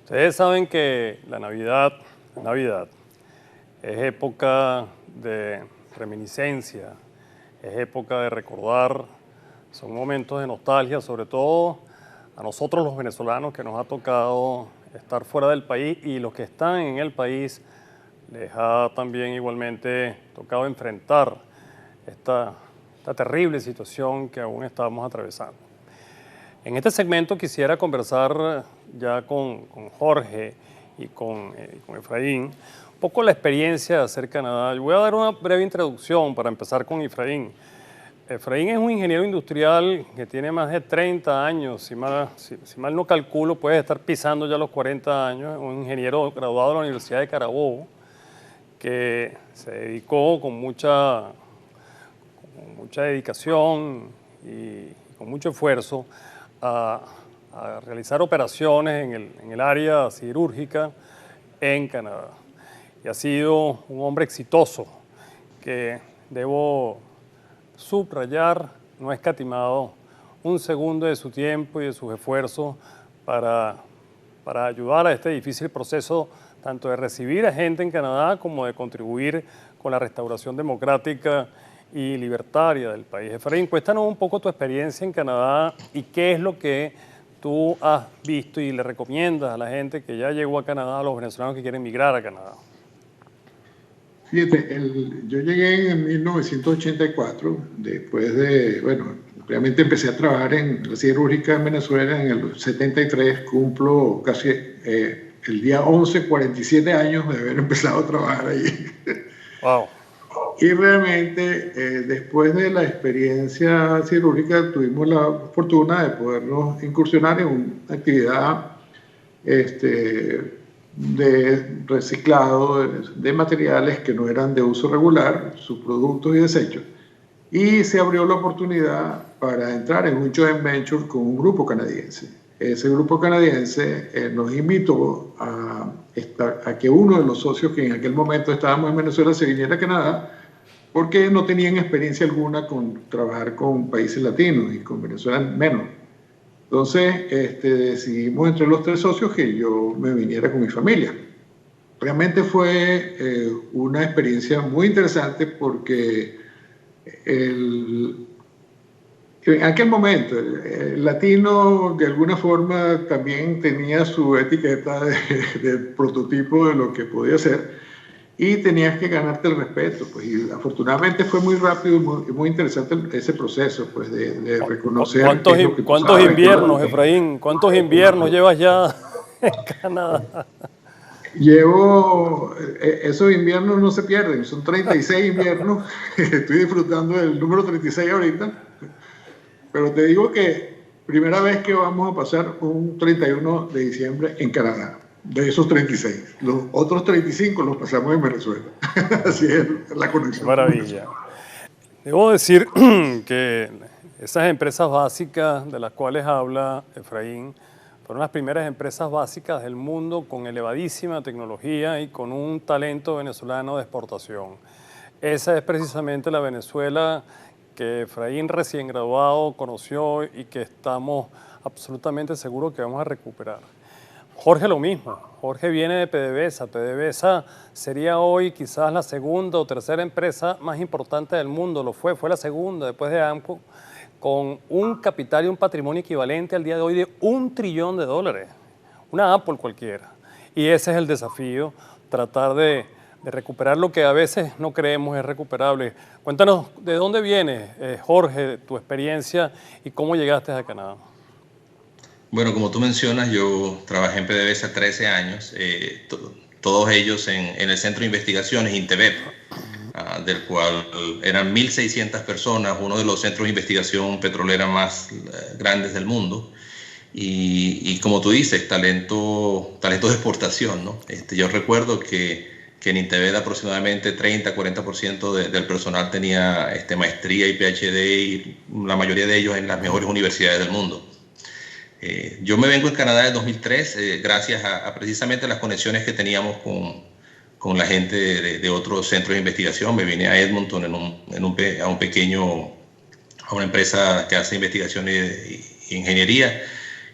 Ustedes saben que la Navidad es época de reminiscencia, es época de recordar, son momentos de nostalgia, sobre todo a nosotros los venezolanos que nos ha tocado estar fuera del país y los que están en el país les ha también igualmente tocado enfrentar esta terrible situación que aún estamos atravesando. En este segmento quisiera conversar ya con Jorge y con Efraín un poco la experiencia de hacer Canadá. Yo voy a dar una breve introducción para empezar con Efraín. Efraín es un ingeniero industrial que tiene más de 30 años, si mal no calculo, puede estar pisando ya los 40 años, un ingeniero graduado de la Universidad de Carabobo, que se dedicó con mucha dedicación y con mucho esfuerzo a realizar operaciones en el área cirúrgica en Canadá. Y ha sido un hombre exitoso que debo subrayar, no ha escatimado un segundo de su tiempo y de sus esfuerzos para ayudar a este difícil proceso tanto de recibir a gente en Canadá como de contribuir con la restauración democrática y libertaria del país. Efraín, cuéntanos un poco tu experiencia en Canadá y qué es lo que tú has visto y le recomiendas a la gente que ya llegó a Canadá, a los venezolanos que quieren migrar a Canadá. Fíjate, yo llegué en 1984, después de, bueno, realmente empecé a trabajar en la cirúrgica en Venezuela en el 73, cumplo casi el día 11, 47 años de haber empezado a trabajar ahí. Wow. Y realmente, después de la experiencia cirúrgica, tuvimos la fortuna de podernos incursionar en una actividad de reciclado de materiales que no eran de uso regular, subproductos y desechos. Y se abrió la oportunidad para entrar en un joint venture con un grupo canadiense. Ese grupo canadiense nos invitó a que uno de los socios que en aquel momento estábamos en Venezuela se viniera a Canadá, porque no tenían experiencia alguna con trabajar con países latinos y con Venezuela menos. Entonces decidimos entre los tres socios que yo me viniera con mi familia. Realmente fue una experiencia muy interesante porque en aquel momento el latino de alguna forma también tenía su etiqueta de prototipo de lo que podía ser. Y tenías que ganarte el respeto, pues, y afortunadamente fue muy rápido y muy interesante ese proceso, pues, de reconocer ¿Cuántos inviernos, Efraín? ¿Cuántos inviernos llevas ya en Canadá? Esos inviernos no se pierden, son 36 inviernos, estoy disfrutando del número 36 ahorita, pero te digo que primera vez que vamos a pasar un 31 de diciembre en Canadá. De esos 36. Los otros 35 los pasamos en Venezuela. Así es la conexión. Qué maravilla. Debo decir que esas empresas básicas de las cuales habla Efraín fueron las primeras empresas básicas del mundo con elevadísima tecnología y con un talento venezolano de exportación. Esa es precisamente la Venezuela que Efraín recién graduado conoció y que estamos absolutamente seguros que vamos a recuperar. Jorge lo mismo, Jorge viene de PDVSA. PDVSA sería hoy quizás la segunda o tercera empresa más importante del mundo, fue la segunda después de AMCO, con un capital y un patrimonio equivalente al día de hoy de $1 trillón, una Apple cualquiera. Y ese es el desafío, tratar de recuperar lo que a veces no creemos es recuperable. Cuéntanos, ¿de dónde vienes, Jorge, tu experiencia y cómo llegaste a Canadá? Bueno, como tú mencionas, yo trabajé en PDVSA 13 años, todos ellos en el Centro de Investigaciones INTEVEP, del cual eran 1.600 personas, uno de los centros de investigación petrolera más grandes del mundo. Y como tú dices, talento de exportación, ¿no? Yo recuerdo que en INTEVEP aproximadamente 30-40% del personal tenía maestría y PhD, y la mayoría de ellos en las mejores universidades del mundo. Yo me vengo en Canadá en 2003 gracias a precisamente las conexiones que teníamos con la gente de otros centros de investigación. Me vine a Edmonton a una empresa que hace investigación e ingeniería,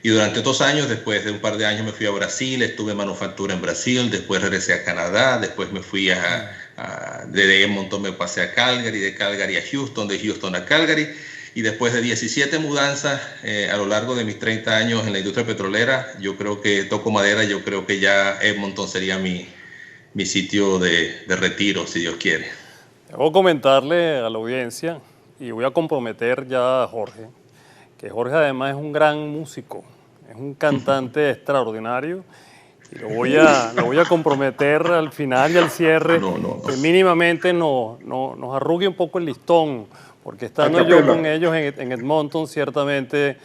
Y durante 2 años, después de un par de años, me fui a Brasil, estuve en manufactura en Brasil, después regresé a Canadá, después me fui de Edmonton me pasé a Calgary, de Calgary a Houston, de Houston a Calgary, y después de 17 mudanzas a lo largo de mis 30 años en la industria petrolera, yo creo que, toco madera, yo creo que ya Edmonton sería mi sitio de retiro, si Dios quiere. Debo comentarle a la audiencia, y voy a comprometer ya a Jorge, que Jorge además es un gran músico, es un cantante extraordinario, y lo voy a comprometer al final y al cierre, que mínimamente nos arrugue un poco el listón, porque estando yo con ellos en Edmonton, ciertamente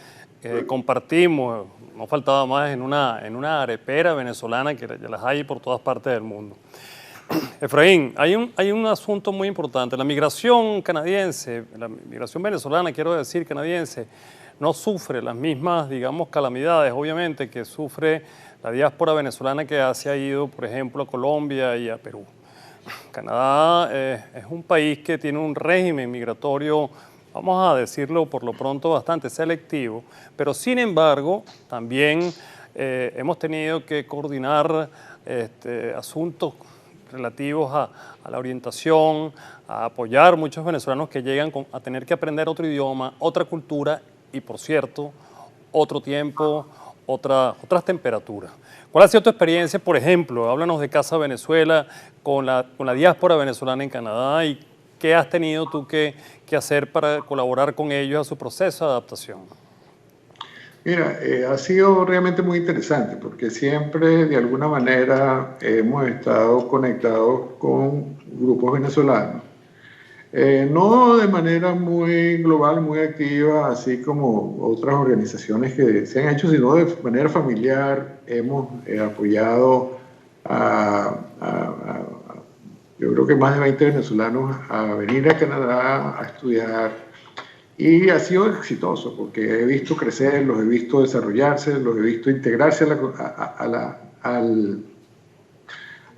compartimos, no faltaba más, en una arepera venezolana, que ya las hay por todas partes del mundo. Efraín, hay un asunto muy importante. La migración canadiense, la migración venezolana, quiero decir canadiense, no sufre las mismas, digamos, calamidades, obviamente, que sufre la diáspora venezolana que se ha ido, por ejemplo, a Colombia y a Perú. Canadá es un país que tiene un régimen migratorio, vamos a decirlo por lo pronto, bastante selectivo, pero sin embargo, también hemos tenido que coordinar asuntos relativos a la orientación, a apoyar muchos venezolanos que llegan a tener que aprender otro idioma, otra cultura y, por cierto, otro tiempo, otras temperaturas. ¿Cuál ha sido tu experiencia, por ejemplo? Háblanos de Casa Venezuela con la diáspora venezolana en Canadá y qué has tenido tú que hacer para colaborar con ellos a su proceso de adaptación. Mira, ha sido realmente muy interesante porque siempre de alguna manera hemos estado conectados con grupos venezolanos. No de manera muy global, muy activa, así como otras organizaciones que se han hecho, sino de manera familiar. Hemos apoyado yo creo que más de 20 venezolanos a venir a Canadá a estudiar. Y ha sido exitoso porque he visto crecer, los he visto desarrollarse, los he visto integrarse a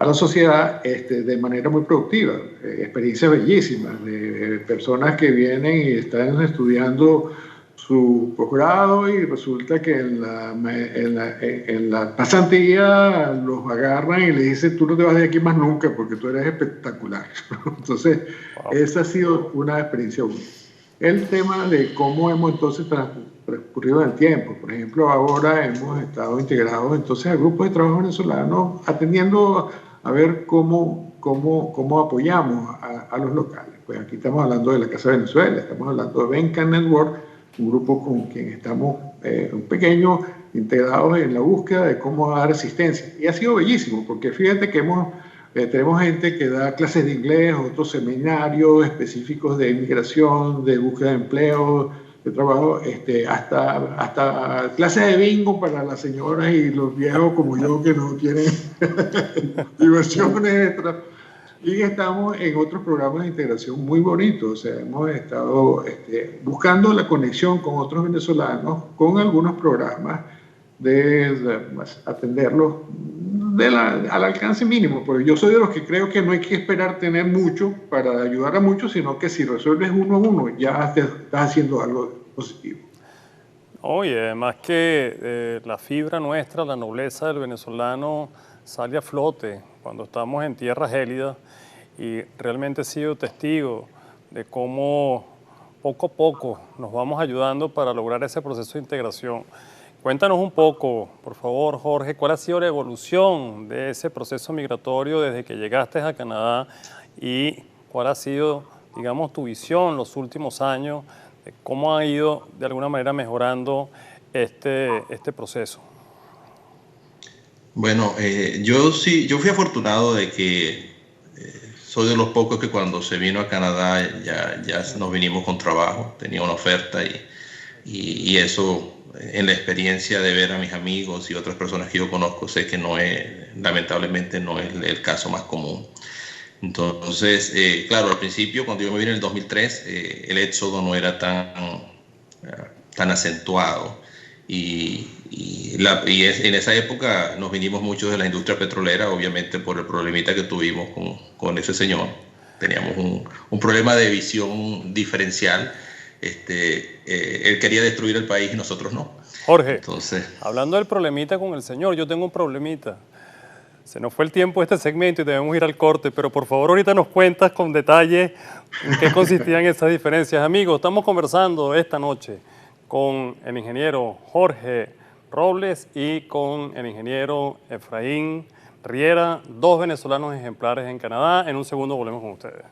la sociedad de manera muy productiva. Experiencias bellísimas de personas que vienen y están estudiando su posgrado y resulta que en la pasantía los agarran y les dicen: tú no te vas de aquí más nunca porque tú eres espectacular. Entonces, esa ha sido una experiencia única. El tema de cómo hemos entonces transcurrido el tiempo. Por ejemplo, ahora hemos estado integrados entonces a grupos de trabajo venezolanos, atendiendo a ver cómo apoyamos a los locales. Pues aquí estamos hablando de la Casa Venezuela, estamos hablando de Bencan Network, un grupo con quien estamos un pequeño integrados en la búsqueda de cómo dar asistencia. Y ha sido bellísimo, porque fíjate que tenemos gente que da clases de inglés, otros seminarios específicos de inmigración, de búsqueda de empleo, de trabajo, hasta clases de bingo para las señoras y los viejos como yo que no tienen diversiones extras. Y estamos en otros programas de integración muy bonitos. O sea, hemos estado buscando la conexión con otros venezolanos con algunos programas de atenderlos al alcance mínimo, porque yo soy de los que creo que no hay que esperar tener mucho para ayudar a muchos, sino que si resuelves uno a uno, ya estás haciendo algo positivo. Oye, además que la fibra nuestra, la nobleza del venezolano sale a flote cuando estamos en tierras gélidas, y realmente he sido testigo de cómo poco a poco nos vamos ayudando para lograr ese proceso de integración. Cuéntanos un poco, por favor, Jorge, ¿cuál ha sido la evolución de ese proceso migratorio desde que llegaste a Canadá y cuál ha sido, digamos, tu visión los últimos años de cómo ha ido de alguna manera mejorando este proceso? Bueno, yo fui afortunado de que soy de los pocos que cuando se vino a Canadá ya nos vinimos con trabajo, tenía una oferta y eso, en la experiencia de ver a mis amigos y otras personas que yo conozco, sé que lamentablemente no es el caso más común. Entonces, claro, al principio, cuando yo me vine en el 2003, el éxodo no era tan acentuado. En esa época nos vinimos muchos de la industria petrolera, obviamente por el problemita que tuvimos con ese señor. Teníamos un problema de visión diferencial él quería destruir el país y nosotros no. Jorge, Entonces, hablando del problemita con el señor, yo tengo un problemita. Se nos fue el tiempo de este segmento y debemos ir al corte, pero por favor ahorita nos cuentas con detalle en qué consistían esas diferencias. Amigos, estamos conversando esta noche con el ingeniero Jorge Robles y con el ingeniero Efraín Riera, dos venezolanos ejemplares en Canadá. En un segundo volvemos con ustedes.